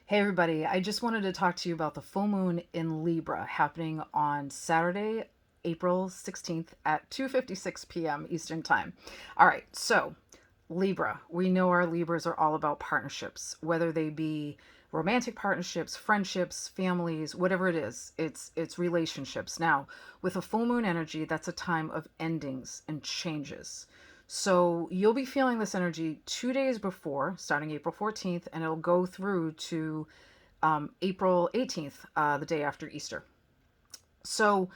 Hey everybody, I just wanted to talk to you about the full moon in Libra happening on Saturday, April 16th at 2:56 p.m. Eastern Time. All right, so Libra, we know our Libras are all about partnerships, whether they be romantic partnerships, friendships, families, whatever it is. It's relationships. Now, with a full moon energy, that's a time of endings and changes. So you'll be feeling this energy 2 days before, starting April 14th, and it'll go through to April 18th, the day after Easter. So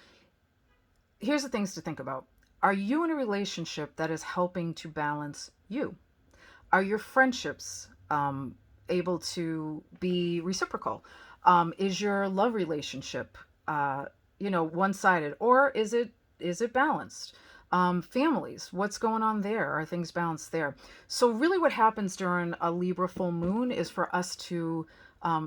here's the things to think about. Are you in a relationship that is helping to balance you? Are your friendships able to be reciprocal? Is your love relationship, one-sided, or is it balanced? Families, what's going on there? Are things balanced there? So really, what happens during a Libra full moon is for us to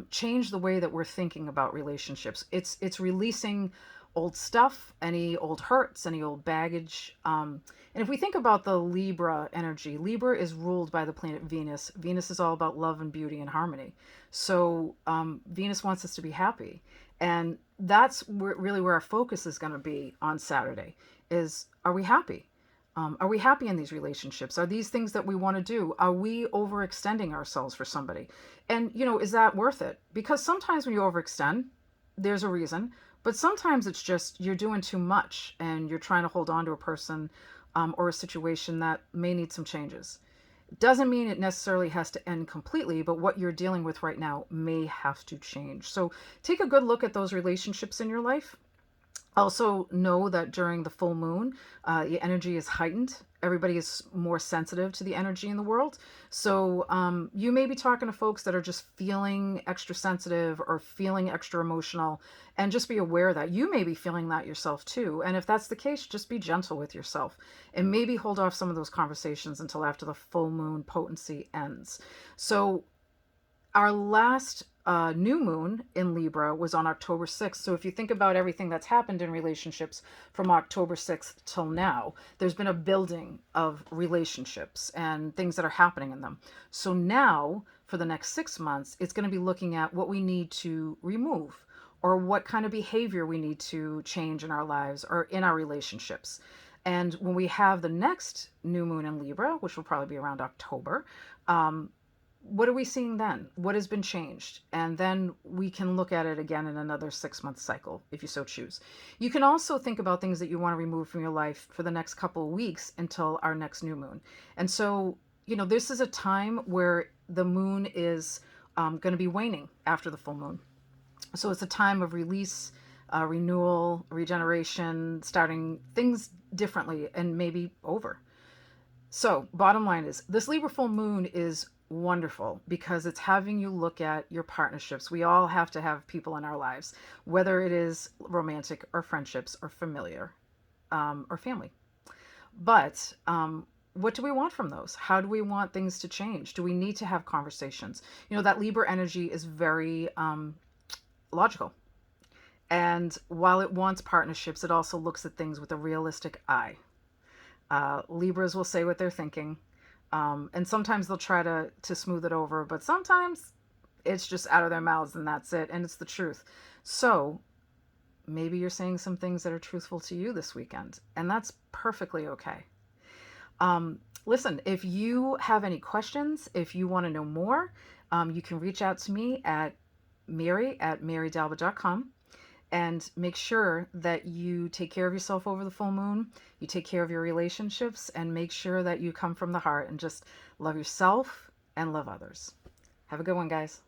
change the way that we're thinking about relationships. It's releasing old stuff, any old hurts, any old baggage. And if we think about the Libra energy, Libra is ruled by the planet Venus. Venus is all about love and beauty and harmony. So Venus wants us to be happy. And that's really where our focus is going to be on Saturday is, are we happy? Are we happy in these relationships? Are these things that we want to do? Are we overextending ourselves for somebody? And, is that worth it? Because sometimes when you overextend, there's a reason. But sometimes it's just you're doing too much and you're trying to hold on to a person or a situation that may need some changes. It doesn't mean it necessarily has to end completely, but what you're dealing with right now may have to change. So take a good look at those relationships in your life. Also know that during the full moon, the energy is heightened. Everybody is more sensitive to the energy in the world. So you may be talking to folks that are just feeling extra sensitive or feeling extra emotional, and just be aware that you may be feeling that yourself too. And if that's the case, just be gentle with yourself and maybe hold off some of those conversations until after the full moon potency ends. So our last new moon in Libra was on October 6th. So if you think about everything that's happened in relationships from October 6th till now, there's been a building of relationships and things that are happening in them. So now, for the next 6 months, it's going to be looking at what we need to remove or what kind of behavior we need to change in our lives or in our relationships. And when we have the next new moon in Libra, which will probably be around October, what are we seeing then? What has been changed? And then we can look at it again in another 6 month cycle, if you so choose. You can also think about things that you want to remove from your life for the next couple of weeks until our next new moon. And so, this is a time where the moon is going to be waning after the full moon. So it's a time of release, renewal, regeneration, starting things differently and maybe over. So, bottom line is this Libra full moon is wonderful because it's having you look at your partnerships. We all have to have people in our lives, whether it is romantic or friendships or familiar or family. But what do we want from those? How do we want things to change? Do we need to have conversations? That Libra energy is very logical. And while it wants partnerships, it also looks at things with a realistic eye. Libras will say what they're thinking. And sometimes they'll try to smooth it over, but sometimes it's just out of their mouths and that's it. And it's the truth. So maybe you're saying some things that are truthful to you this weekend, and that's perfectly okay. Listen, if you have any questions, if you want to know more, you can reach out to me at mary@marydalba.com. And make sure that you take care of yourself over the full moon. You take care of your relationships and make sure that you come from the heart and just love yourself and love others. Have a good one, guys.